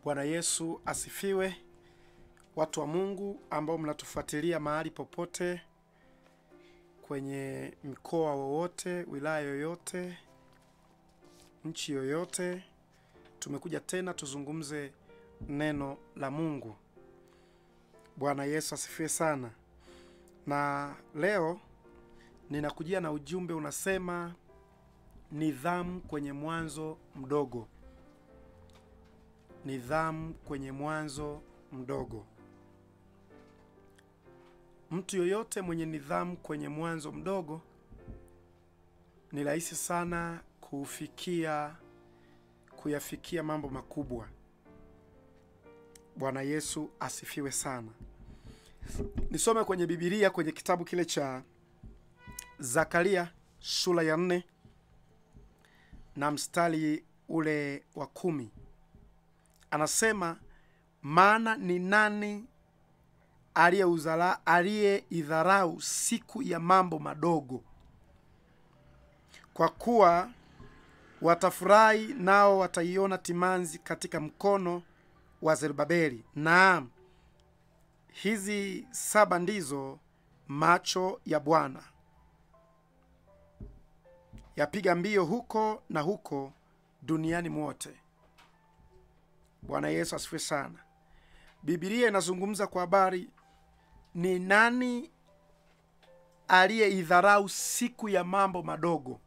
Bwana Yesu asifiwe. Watu wa Mungu ambao mnatufuatilia mahali popote, kwenye mkoa wowote, wilaya yoyote, nchi yoyote, tumekuja tena tuzungumze neno la Mungu. Bwana Yesu asifiwe sana. Na leo ninakujia na ujumbe unasema nidhamu kwenye mwanzo mdogo. Nidhamu kwenye mwanzo mdogo. Mtu yoyote mwenye nidhamu kwenye mwanzo mdogo ni rahisi sana kuyafikia mambo makubwa. Bwana Yesu asifiwe sana. Nisome kwenye Biblia kwenye kitabu kile cha Zakaria sura ya 4 na mstari ule wa 10. Anasema, maana ni nani aliyeidharau siku ya mambo madogo? Kwa kuwa watafurahi nao wataiona timanzi katika mkono wa Zerubabeli. Naam, hizi 7 ndizo macho ya Bwana, yapiga mbio huko na huko duniani mwote. Bwana Yesu asifiwe sana. Biblia inazungumza kwa habari ni nani aliyeidharau siku ya mambo madogo.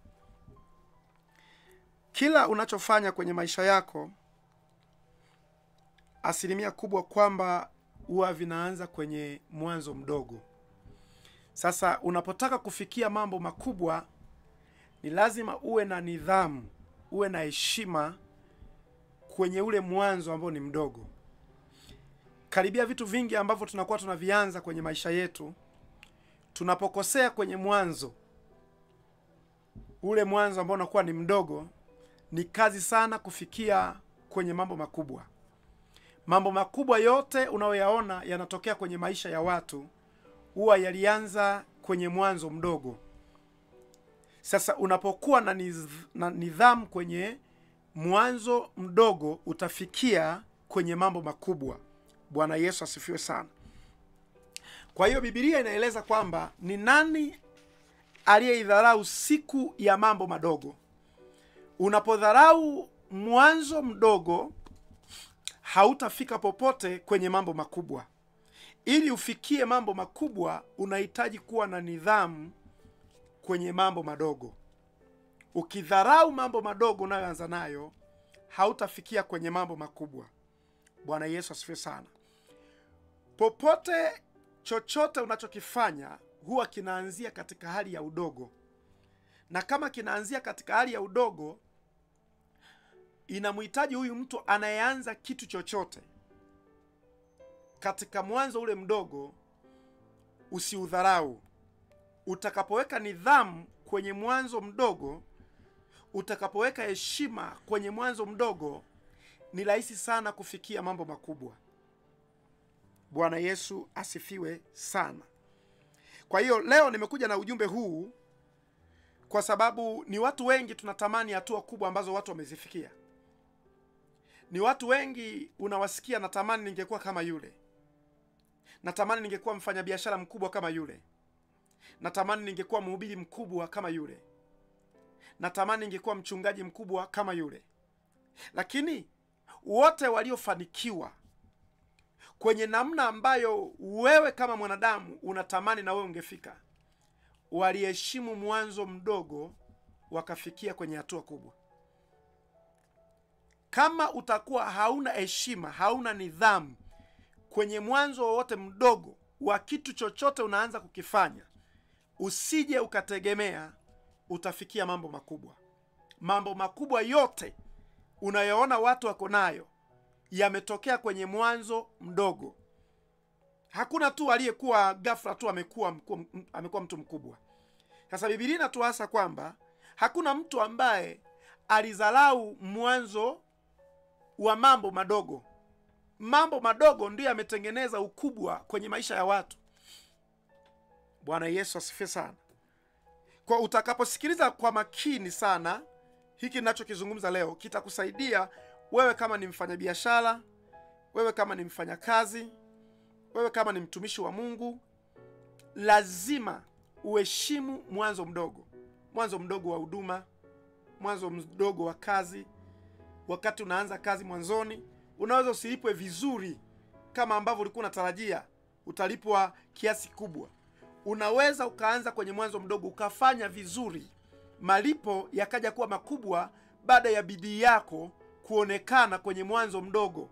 Kila unachofanya kwenye maisha yako, asilimia kubwa kwamba huwa vinaanza kwenye mwanzo mdogo. Sasa unapotaka kufikia mambo makubwa, ni lazima uwe na nidhamu, uwe na heshima kwenye ule mwanzo ambao ni mdogo. Karibia vitu vingi ambavyo tunakuwa tunavianza kwenye maisha yetu, tunapokosea kwenye mwanzo, ule mwanzo ambao unakuwa ni mdogo, ni kazi sana kufikia kwenye mambo makubwa. Mambo makubwa yote unayoyaona yanatokea kwenye maisha ya watu huwa yalianza kwenye mwanzo mdogo. Sasa unapokuwa na nidhamu kwenye mwanzo mdogo, utafikia kwenye mambo makubwa. Bwana Yesu asifiwe sana. Kwa hiyo Biblia inaeleza kwamba ni nani aliyeidharau siku ya mambo madogo. Unapodharau mwanzo mdogo, hautafika popote kwenye mambo makubwa. Ili ufikie mambo makubwa, unahitaji kuwa na nidhamu kwenye mambo madogo. Ukidharau mambo madogo unayoanza nayo, hautafikia kwenye mambo makubwa. Bwana Yesu asifiwe sana. Popote chochote unachokifanya huwa kinaanzia katika hali ya udogo. Na kama kinaanzia katika hali ya udogo, inamhitaji huyu mtu anayeanza kitu chochote katika mwanzo ule mdogo usiudharau. Utakapoweka nidhamu kwenye mwanzo mdogo, utakapoweka heshima kwenye mwanzo mdogo, ni rahisi sana kufikia mambo makubwa. Bwana Yesu asifiwe sana. Kwa hiyo leo nimekuja na ujumbe huu kwa sababu ni watu wengi tunatamani hatua kubwa ambazo watu wamezifikia. Ni watu wengi unawasikia, natamani ningekuwa kama yule. Natamani ningekuwa mfanyabiashara mkubwa kama yule. Natamani ningekuwa mhubiri mkubwa kama yule. Natamani ningekuwa mchungaji mkubwa kama yule. Lakini wote waliofanikiwa kwenye namna ambayo wewe kama mwanadamu unatamani na wewe ungefika, waliheshimu mwanzo mdogo wakafikia kwenye hatua kubwa. Kama utakuwa hauna heshima, hauna nidhamu kwenye mwanzo wowote mdogo wa kitu chochote unaanza kukifanya, usije ukategemea utafikia mambo makubwa. Mambo makubwa yote unayoona watu wako nayo yametokea kwenye mwanzo mdogo. Hakuna tu aliyekuwa ghafla tu amekuwa mtu mkubwa. Sasa Biblia inatuasa kwamba hakuna mtu ambaye alizarau mwanzo wa mambo madogo. Mambo madogo ndiyo yametengeneza ukubwa kwenye maisha ya watu. Bwana Yesu asifiwe sana. Kwa utakaposikiliza kwa makini sana hiki ninachokizungumza leo, kitakusaidia wewe kama ni mfanyabiashara, wewe kama ni mfanyakazi, wewe kama ni mtumishi wa Mungu, lazima uheshimu mwanzo mdogo. Mwanzo mdogo wa huduma, mwanzo mdogo wa kazi. Wakati unaanza kazi mwanzoni, unaweza usilipwe vizuri kama ambavyo ulikuwa unatarajia, utalipwa kiasi kubwa. Unaweza ukaanza kwenye mwanzo mdogo ukafanya vizuri, malipo yakaja kuwa makubwa baada ya bidii yako kuonekana kwenye mwanzo mdogo.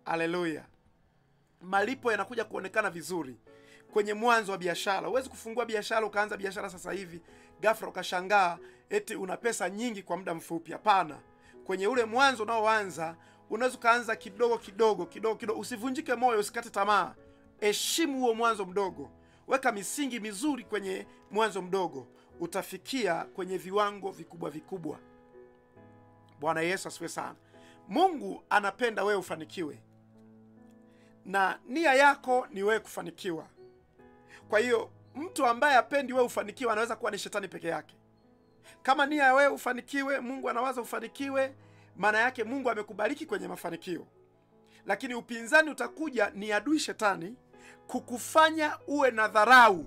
Haleluya. Malipo yanakuja kuonekana vizuri kwenye mwanzo wa biashara. Huwezi kufungua biashara ukaanza biashara sasa hivi ghafla ukashangaa eti una pesa nyingi kwa muda mfupi. Hapana. Kwenye ule mwanzo unaoanza, unaweza kaanza kidogo kidogo. Usivunjike moyo, usikate tamaa. Heshimu huo mwanzo mdogo. Weka misingi mizuri kwenye mwanzo mdogo. Utafikia kwenye viwango vikubwa vikubwa. Bwana Yesu asifiwe sana. Mungu anapenda wewe ufanikiwe, na nia yako ni wewe kufanikiwa. Kwa hiyo mtu ambaye hapendi wewe ufanikiwe anaweza kuwa ni shetani peke yake. Kama nia ya wewe ufanikiwe, Mungu anawaza ufanikiwe, maana yake Mungu amekubariki kwenye mafanikio. Lakini upinzani utakuja, ni adui shetani, kukufanya uwe na dharau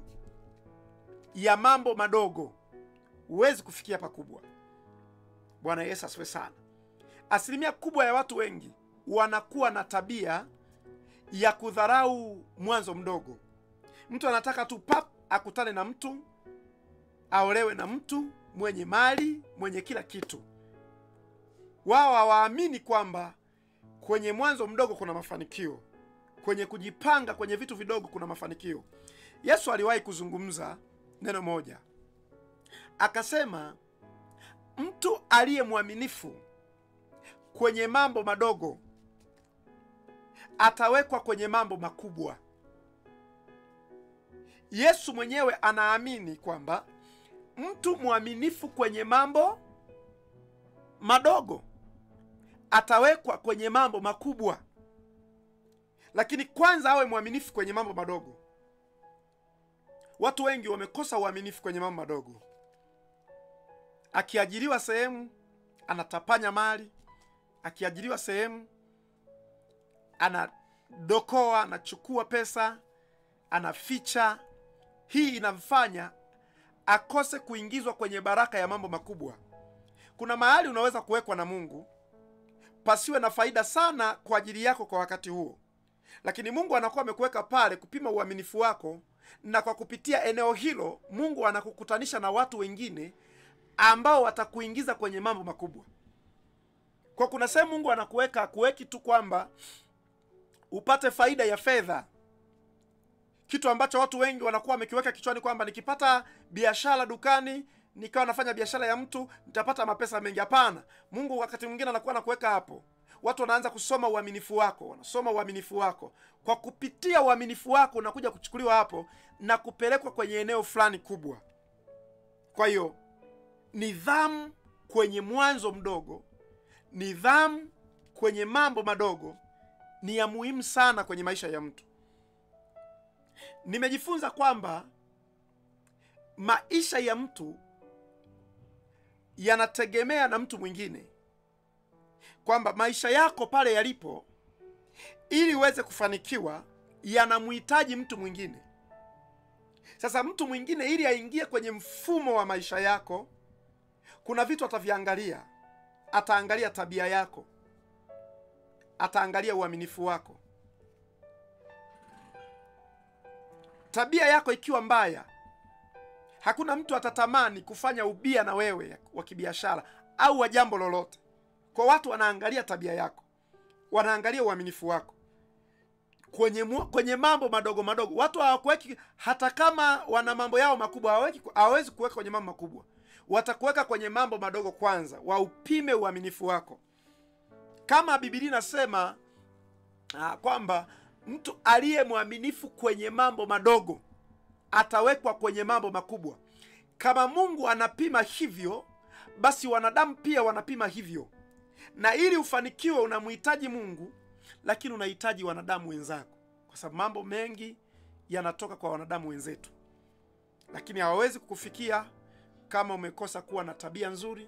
ya mambo madogo. Huwezi kufikia pakubwa. Bwana Yesu asifiwe sana. Asilimia kubwa ya watu wengi wanakuwa na tabia ya kudharau mwanzo mdogo. Mtu anataka tu akutane na mtu, aolewe na mtu mwenye mali, mwenye kila kitu. Wao hawaamini kwamba kwenye mwanzo mdogo kuna mafanikio. Kwenye kujipanga kwenye vitu vidogo kuna mafanikio. Yesu aliwahi kuzungumza neno moja. Akasema, mtu aliye mwaminifu kwenye mambo madogo atawekwa kwenye mambo makubwa. Yesu mwenyewe anaamini kwamba mtu mwaminifu kwenye mambo madogo atawekwa kwenye mambo makubwa. Lakini kwanza awe mwaminifu kwenye mambo madogo. Watu wengi wamekosa uaminifu kwenye mambo madogo. Akiajiriwa sehemu anatapanya mali, akiajiriwa sehemu anadokoa, anachukua pesa, anaficha. Hii inamfanya akose kuingizwa kwenye baraka ya mambo makubwa. Kuna mahali unaweza kuwekwa na Mungu pasiwe na faida sana kwa ajili yako kwa wakati huo, lakini Mungu anakuwa amekuweka pale kupima uaminifu wako, na kwa kupitia eneo hilo Mungu anakukutanisha na watu wengine ambao watakuingiza kwenye mambo makubwa. Kwa kuna sehemu Mungu anakuweka, hakuweki tu kwamba upate faida ya fedha, kitu ambacho watu wengi wanakuwa wamekiweka kichwani kwamba nikipata biashara dukani, nikawa nafanya biashara ya mtu, nitapata mapesa mengi. Hapana. Mungu wakati mwingine anakuwa anakuweka hapo. Watu wanaanza kusoma uaminifu wako, wanasoma uaminifu wako. Kwa kupitia uaminifu wako unakuja kuchukuliwa hapo na kupelekwa kwenye eneo fulani kubwa. Kwa hiyo nidhamu kwenye mwanzo mdogo, nidhamu kwenye mambo madogo ni ya muhimu sana kwenye maisha ya mtu. Nimejifunza kwamba maisha ya mtu yanategemea na mtu mwingine, kwamba maisha yako pale yalipo, ili uweze kufanikiwa, yanamhitaji mtu mwingine. Sasa mtu mwingine ili aingie kwenye mfumo wa maisha yako, kuna vitu ataviangalia. Ataangalia tabia yako, ataangalia uaminifu wako. Tabia yako ikiwa mbaya, hakuna mtu atatamani kufanya ubia na wewe wa kibiashara au wa jambo lolote. Kwa watu wanaangalia tabia yako, wanaangalia uaminifu wako kwenye mambo madogo madogo. Watu hawakuweki, hata kama wana mambo yao makubwa, hawawezi kuweka kwenye mambo makubwa. Watakuweka kwenye mambo madogo kwanza, waupime uaminifu wako. Kama Biblia inasema kwamba mtu aliye mwaminifu kwenye mambo madogo atawekwa kwenye mambo makubwa. Kama Mungu anapima hivyo, basi wanadamu pia wanapima hivyo. Na ili ufanikiwe unamhitaji Mungu, lakini unahitaji wanadamu wenzako, kwa sababu mambo mengi yanatoka kwa wanadamu wenzetu, lakini hawawezi kukufikia kama umekosa kuwa na tabia nzuri,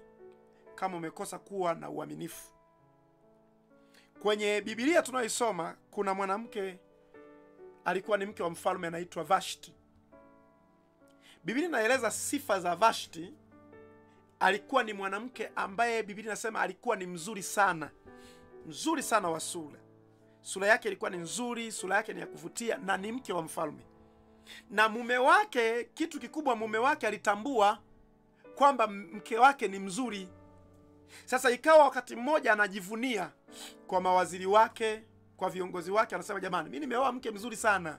kama umekosa kuwa na uaminifu. Kwenye Biblia tunayoisoma kuna mwanamke alikuwa ni mke wa mfalme anaitwa Vashti. Biblia inaeleza sifa za Vashti. Alikuwa ni mwanamke ambaye Biblia inasema alikuwa ni mzuri sana wa sura. Sura yake ilikuwa ni nzuri, sura yake ni ya kuvutia, na ni mke wa mfalme. Na mume wake, kitu kikubwa, mume wake alitambua kwamba mke wake ni mzuri. Sasa ikawa wakati mmoja anajivunia kwa mawaziri wake, kwa viongozi wake, anasema jamani, mimi nimeoa mke mzuri sana.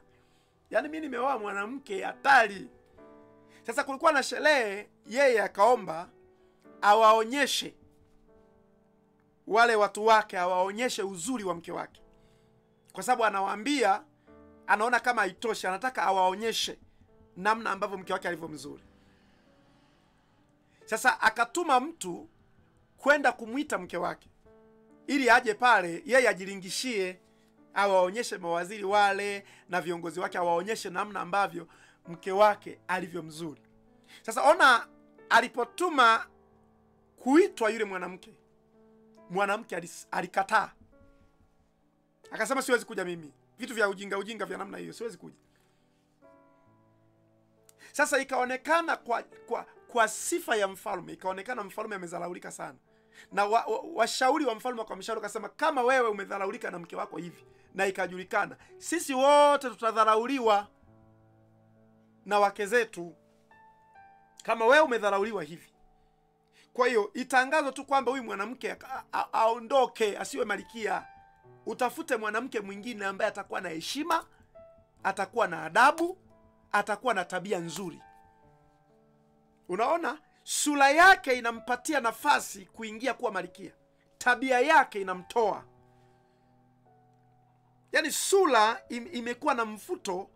Yaani mimi nimeoa mwanamke hatari. Sasa kulikuwa na sherehe, yeye akaomba awaonyeshe wale watu wake, awaonyeshe uzuri wa mke wake. Kwa sababu anawaambia, anaona kama haitoshi, anataka awaonyeshe namna ambavyo mke wake alivyo mzuri. Sasa akatuma mtu kwenda kumuita mke wake ili aje pale yeye ajilingishie, awaonyeshe mawaziri wale na viongozi wake, awaonyeshe namna ambavyo mke wake alivyo mzuri. Sasa ona, alipotuma kuitwa yule mwanamke alikataa. Akasema siwezi kuja mimi. Vitu vya ujinga vya namna hiyo siwezi kuja. Sasa ikaonekana kwa sifa ya mfalme, ikaonekana mfalme amedharaulika sana. Na washauri wa mfalme wakamshauri, akasema kama wewe umedharaulika na mke wako hivi na ikajulikana, sisi wote tutadharauliwa na wake zetu kama wewe umedharauliwa hivi. Kwa hiyo itangazwe tu kwamba huyu mwanamke aondoke, asiwe malkia. Utafute mwanamke mwingine ambaye atakuwa na heshima, atakuwa na adabu, atakuwa na tabia nzuri. Unaona, sura yake inampatia nafasi kuingia kuwa malkia, tabia yake inamtoa. Yaani sura imekuwa na mfuto,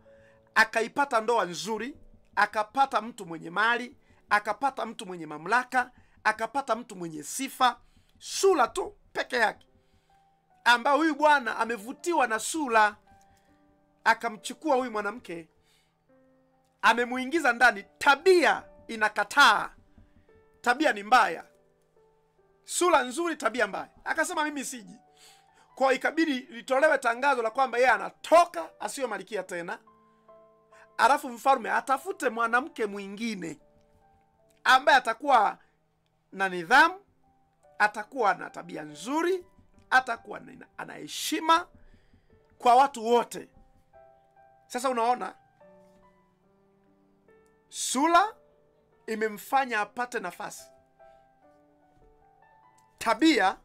akaipata ndoa nzuri, akapata mtu mwenye mali, akapata mtu mwenye mamlaka, akapata mtu mwenye sifa. Sura tu peke yake, ambao huyu bwana amevutiwa na sura, akamchukua huyu mwanamke, amemuingiza ndani. Tabia inakataa, tabia ni mbaya. Sura nzuri, tabia mbaya. Akasema mimi siji. Kwa ikabidi litolewe tangazo la kwamba yeye anatoka, asiwe malkia tena. Alafu mfalme atafute mwanamke mwingine ambaye atakuwa na nidhamu, atakuwa na tabia nzuri, atakuwa ana heshima kwa watu wote. Sasa unaona, sura imemfanya apate nafasi, tabia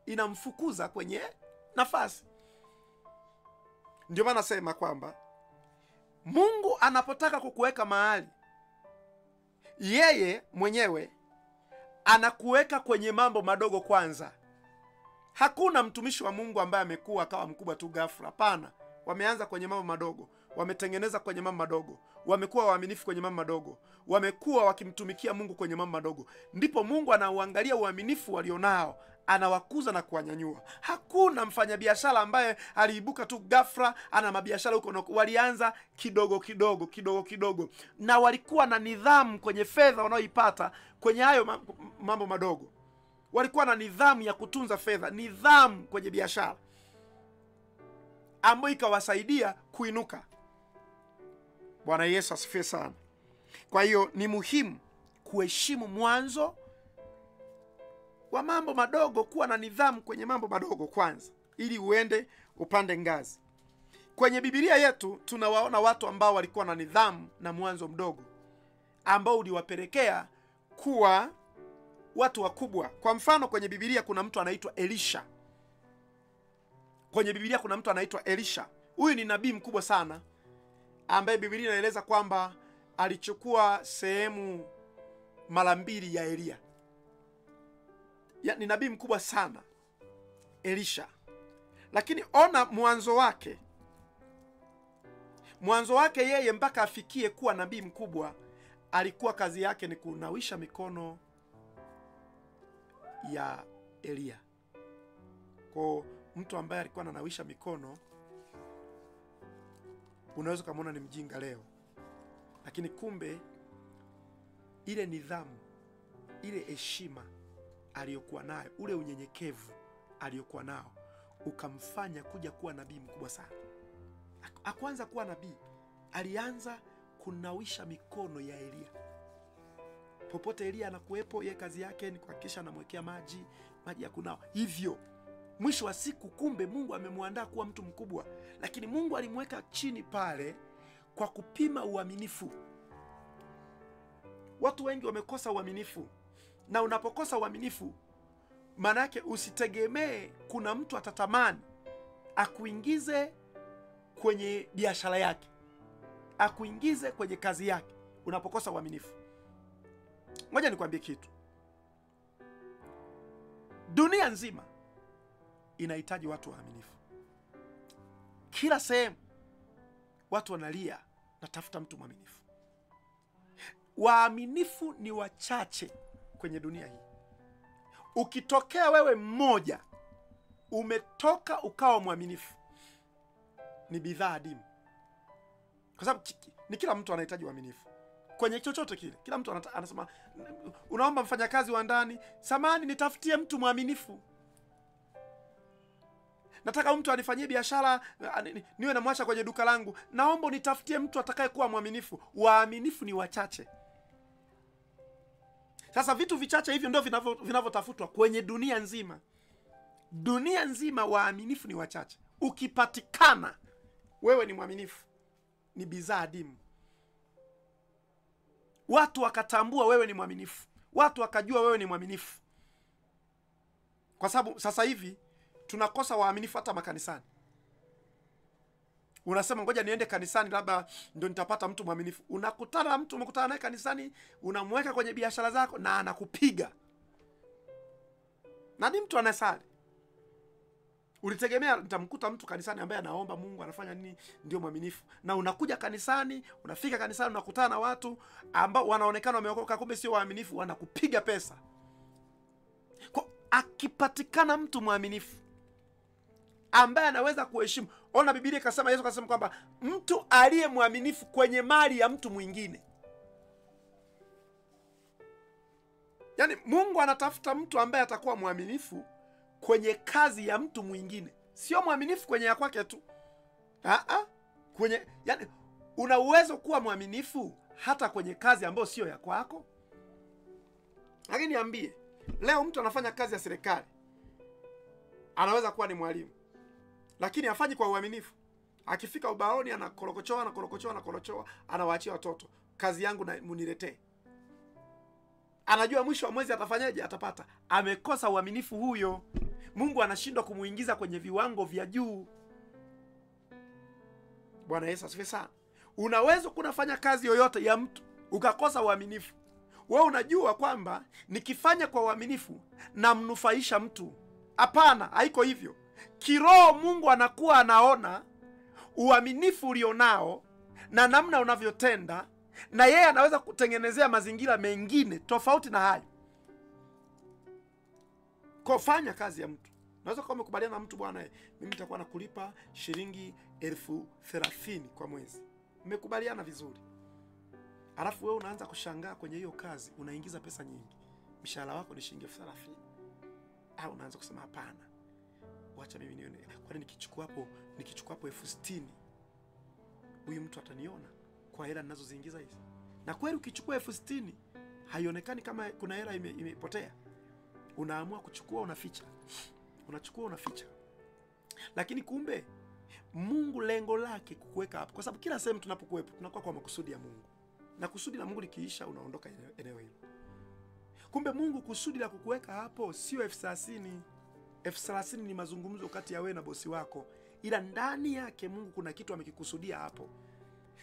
inamfukuza kwenye nafasi. Ndio maana nasema kwamba Mungu anapotaka kukuweka mahali, yeye mwenyewe anakuweka kwenye mambo madogo kwanza. Hakuna mtumishi wa Mungu ambaye amekuwa akawa mkubwa tu ghafla. Hapana, wameanza kwenye mambo madogo, wametengeneza kwenye mambo madogo, wamekuwa waaminifu kwenye mambo madogo, wamekuwa wakimtumikia Mungu kwenye mambo madogo. Ndipo Mungu anauangalia uaminifu walionao, anawakuza na kuwanyanyua. Hakuna mfanyabiashara ambaye aliibuka tu ghafla ana mabiashara huko. Walianza kidogo kidogo, na walikuwa na nidhamu kwenye fedha wanaoipata kwenye hayo mambo madogo. Walikuwa na nidhamu ya kutunza fedha, nidhamu kwenye biashara ambayo ikawasaidia kuinuka. Bwana Yesu asifiwe sana. Kwa hiyo ni muhimu kuheshimu mwanzo wa mambo madogo, kuwa na nidhamu kwenye mambo madogo kwanza, ili uende upande ngazi. Kwenye Biblia yetu tunawaona watu ambao walikuwa na nidhamu na mwanzo mdogo, ambao uliwapelekea kuwa watu wakubwa. Kwa mfano, kwenye Biblia kuna mtu anaitwa Elisha. Kwenye Biblia kuna mtu anaitwa Elisha. Huyu ni nabii mkubwa sana, ambaye Biblia inaeleza kwamba alichukua sehemu mara mbili ya Elia. Ni nabii mkubwa sana Elisha. Lakini ona mwanzo wake. Mwanzo wake yeye mpaka afikie kuwa nabii mkubwa, alikuwa kazi yake ni kunawisha mikono ya Elia. Kwa mtu ambaye alikuwa ananawisha mikono, unaweza kumuona ni mjinga leo, lakini kumbe ile nidhamu, ile heshima aliyokuwa nayo, ule unyenyekevu aliyokuwa nao, ukamfanya kuja kuwa nabii mkubwa sana. Hakuanza kuwa nabii, alianza kunawisha mikono ya Elia. Popote Elia anakuwepo, yeye kazi yake ni kuhakikisha anamwekea maji ya kunawa. Hivyo mwisho wa siku, kumbe Mungu amemwandaa kuwa mtu mkubwa, lakini Mungu alimweka chini pale kwa kupima uaminifu. Watu wengi wamekosa uaminifu, na unapokosa uaminifu, maana yake usitegemee kuna mtu atatamani akuingize kwenye biashara yake, akuingize kwenye kazi yake unapokosa uaminifu. Ngoja nikwambie kitu. Dunia nzima inahitaji watu waaminifu. Kila sehemu watu wanalia, natafuta mtu mwaminifu. Waaminifu ni wachache kwenye dunia hii. Ukitokea wewe mmoja umetoka ukawa mwaminifu, ni bidhaa adimu. Kwa sababu ni kila mtu anahitaji uaminifu kwenye chochote kile. Kila mtu anasema, unaomba mfanyakazi wa ndani, samani nitafutie mtu mwaminifu. Nataka mtu anifanyie biashara, niwe namwacha kwenye duka langu, naomba nitafutie mtu atakaye kuwa mwaminifu. Waaminifu ni wachache. Sasa vitu vichache hivyo ndio vinavyotafutwa kwenye dunia nzima. Dunia nzima waaminifu ni wachache. Ukipatikana wewe ni mwaminifu, ni bidhaa adimu. Watu wakatambua wewe ni mwaminifu, watu wakajua wewe ni mwaminifu. Kwa sababu sasa hivi tunakosa waaminifu hata makanisani. Unasema ngoja niende kanisani, labda ndio nitapata mtu mwaminifu. Unakutana na mtu, umekutana naye kanisani, unamweka kwenye biashara zako na anakupiga. Na ni mtu anasali. Ulitegemea nitamkuta mtu kanisani ambaye anaomba Mungu, anafanya nini, ndio mwaminifu. Na unakuja kanisani, unafika kanisani, unakutana na watu ambao wanaonekana wameokoka, kumbe sio waaminifu, wanakupiga pesa. Kwa akipatikana mtu mwaminifu ambaye anaweza kuheshimu. Ona Biblia ikasema, Yesu akasema kwamba mtu aliye mwaminifu kwenye mali ya mtu mwingine. Yaani Mungu anatafuta mtu ambaye atakuwa mwaminifu kwenye kazi ya mtu mwingine. Sio mwaminifu kwenye ya kwake tu. Yani una uwezo kuwa mwaminifu hata kwenye kazi ambayo sio ya kwako. Lakini niambie, leo mtu anafanya kazi ya serikali, anaweza kuwa ni mwalimu, lakini hafanyi kwa uaminifu. Akifika ubaoni anakorokochoa, anawaachia watoto, kazi yangu na muniletee. Anajua mwisho wa mwezi atafanyaje, atapata. Amekosa uaminifu huyo. Mungu anashindwa kumuingiza kwenye viwango vya juu. Bwana Yesu asifiwe sana. Unaweza kunafanya kazi yoyote ya mtu ukakosa uaminifu. Wewe unajua kwamba nikifanya kwa uaminifu namnufaisha mtu. Hapana, haiko hivyo. Kiroho Mungu anakuwa anaona uaminifu ulionao na namna unavyotenda, na yeye anaweza kutengenezea mazingira mengine tofauti na hayo. Kufanya kazi ya mtu. Unaweza kama umekubaliana na mtu, bwana mimi nitakuwa nakulipa shilingi 30,000 kwa mwezi. Mmekubaliana vizuri. Alafu wewe unaanza kushangaa kwenye hiyo kazi unaingiza pesa nyingi. Mshahara wako ni shilingi 30,000. Au unaanza kusema hapana, wacha mimi nione. Kwani nikichukua hapo 60,000 huyu mtu ataniona kwa hela ninazoziingiza hizi? Na kweli ukichukua 60,000 haionekani kama kuna hela imepotea. Unaamua kuchukua, unaficha. Unachukua, unaficha. Lakini kumbe Mungu lengo lake kukuweka hapo, kwa sababu kila sehemu tunapokuwepo tunakuwa kwa makusudi ya Mungu. Na kusudi la Mungu likiisha unaondoka eneo hilo. Kumbe Mungu kusudi la kukuweka hapo sio 30,000. 30,000 ni mazungumzo kati ya wewe na bosi wako, ila ndani yake Mungu kuna kitu amekikusudia hapo.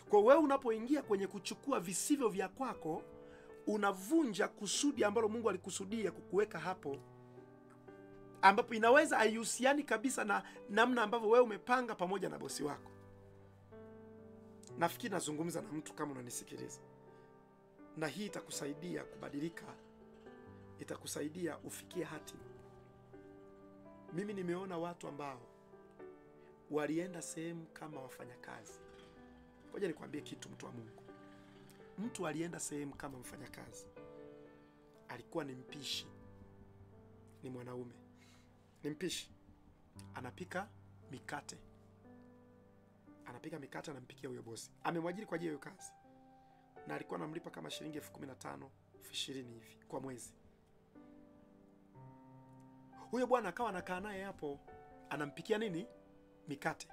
Kwa wewe unapoingia kwenye kuchukua visivyo vya kwako, unavunja kusudi ambalo Mungu alikusudia kukuweka hapo, ambapo inaweza haihusiani kabisa na namna ambavyo wewe umepanga pamoja na bosi wako. Nafikiri nazungumza na mtu kama unanisikiliza. Na hii itakusaidia kubadilika. Itakusaidia ufikie hatima. Mimi nimeona watu ambao walienda sehemu kama wafanyakazi. Ngoja nikwambie kitu, mtu wa Mungu. Mtu alienda sehemu kama mfanyakazi. Alikuwa ni mpishi. Ni mwanaume. Ni mpishi. anapika mikate. Anapika mikate, anampikia huyo bosi. Amemwajiri kwa ajili ya hiyo kazi. Na alikuwa anamlipa kama shilingi 15,000, 20,000 hivi kwa mwezi. Huyo bwana akawa anakaa naye hapo, anampikia nini? Mikate.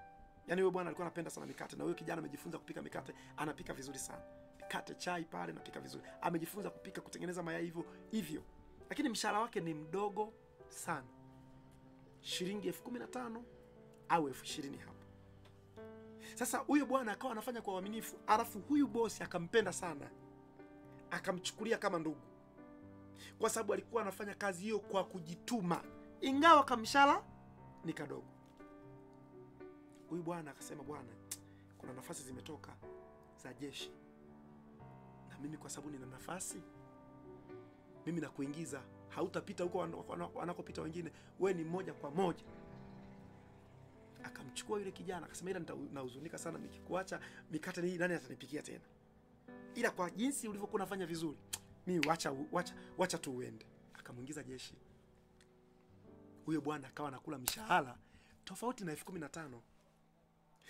Yaani huyo bwana alikuwa anapenda sana mikate, na huyo kijana amejifunza kupika mikate, anapika vizuri sana. Mikate, chai pale anapika vizuri. Amejifunza kupika, kutengeneza mayai hivyo. Lakini mshahara wake ni mdogo sana. Shilingi 15,000 au 20,000 hapo. Sasa huyo bwana akawa anafanya kwa uaminifu, alafu huyu bosi akampenda sana. Akamchukulia kama ndugu. Kwa sababu alikuwa anafanya kazi hiyo kwa kujituma, ingawa kamshahara ni kadogo. Huyu bwana akasema, bwana, kuna nafasi zimetoka za jeshi, na mimi kwa sababu nina nafasi, mimi nakuingiza, hautapita huko wanakopita wengine, wewe ni moja kwa moja. Akamchukua yule kijana, akasema, ila nitahuzunika sana nikikuacha, mikate hii nani atanipikia tena? Ila kwa jinsi ulivyokuwa unafanya vizuri, mimi wacha tu uende. Akamuingiza jeshi. Huyo bwana akawa anakula mshahara tofauti na 15,000.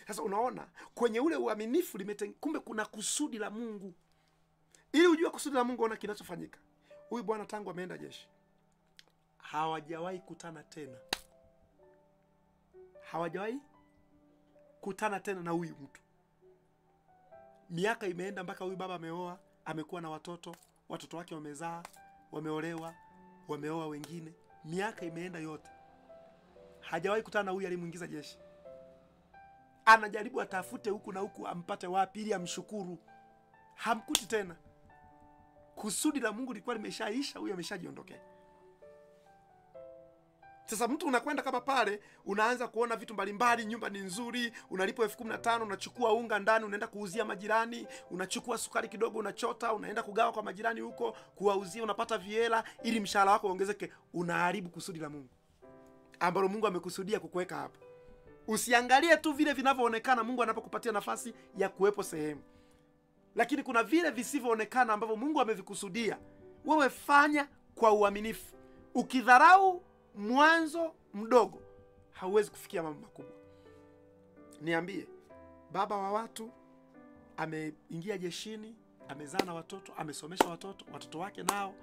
Sasa unaona, kwenye ule uaminifu kumbe kuna kusudi la Mungu. Ili ujue kusudi la Mungu, ona kinachofanyika. Huyu bwana tangu ameenda jeshi, hawajawahi kutana tena. Hawajawahi kutana tena na huyu mtu. Miaka imeenda mpaka huyu baba ameoa, amekuwa na watoto wake wamezaa, wameolewa, wameoa wengine. Miaka imeenda yote, hajawahi kutana na huyu alimuingiza jeshi. Anajaribu atafute huku na huku ampate wapi ili amshukuru, hamkuti tena. Kusudi la Mungu lilikuwa limeshaisha, huyu ameshajiondokea. Sasa mtu unakwenda kama pale, unaanza kuona vitu mbalimbali, nyumba ni nzuri, unalipo 15,000, unachukua unga ndani unaenda kuuzia majirani, unachukua sukari kidogo unachota, unaenda kugawa kwa majirani huko, kuwauzia, unapata viela ili mshahara wako uongezeke. Unaharibu kusudi la Mungu ambalo Mungu amekusudia kukuweka hapo. Usiangalie tu vile vinavyoonekana Mungu anapokupatia nafasi ya kuwepo sehemu. Lakini kuna vile visivyoonekana ambavyo Mungu amevikusudia. Wewe fanya kwa uaminifu. Ukidharau mwanzo mdogo, hauwezi kufikia mambo makubwa. Niambie, baba wa watu ameingia jeshini, amezaa na watoto, amesomesha watoto wake nao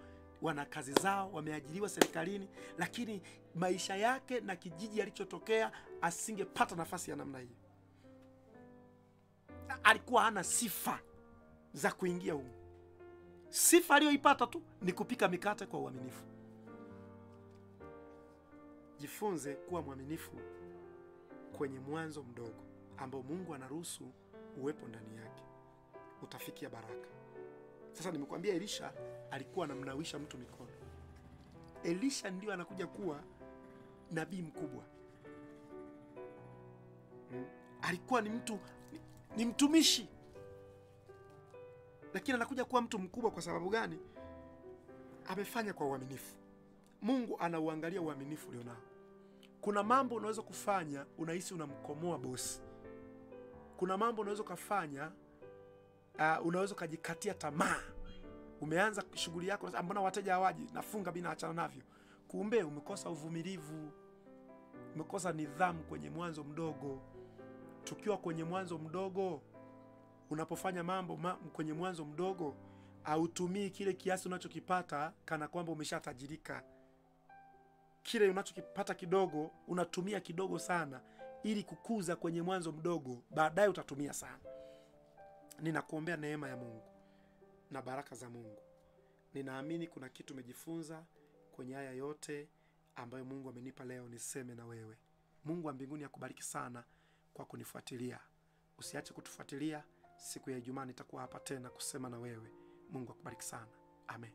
wana kazi zao, wameajiriwa serikalini, lakini maisha yake na kijiji alichotokea asingepata nafasi ya namna hiyo. Alikuwa hana sifa za kuingia huko. Sifa aliyoipata tu ni kupika mikate kwa uaminifu. Jifunze kuwa mwaminifu kwenye mwanzo mdogo ambao Mungu anaruhusu uwepo ndani yake. Utafikia baraka. Sasa nimekuambia Elisha alikuwa anamnawisha mtu mikono. Elisha ndio anakuja kuwa nabii mkubwa. Alikuwa ni mtumishi, lakini anakuja kuwa mtu mkubwa kwa sababu gani? Amefanya kwa uaminifu. Mungu anauangalia uaminifu ulionao. Kuna mambo unaweza kufanya unahisi unamkomoa bosi. Kuna mambo unaweza kufanya unaweza kujikatia tamaa. Umeanza shughuli yako, mbona wateja hawaji? Nafunga bila achana navyo. Kumbe umekosa uvumilivu. Umekosa nidhamu kwenye mwanzo mdogo. Tukiwa kwenye mwanzo mdogo, unapofanya mambo kwenye mwanzo mdogo, hautumii kile kiasi unachokipata kana kwamba umeshatajirika. Kile unachokipata kidogo, unatumia kidogo sana ili kukuza kwenye mwanzo mdogo, baadaye utatumia sana. Ninakuombea neema ya Mungu na baraka za Mungu. Ninaamini kuna kitu umejifunza kwenye haya yote ambayo Mungu amenipa leo niseme na wewe. Mungu wa mbinguni akubariki sana kwa kunifuatilia. Usiache kutufuatilia. Siku ya Ijumaa nitakuwa hapa tena kusema na wewe. Mungu akubariki sana. Amen.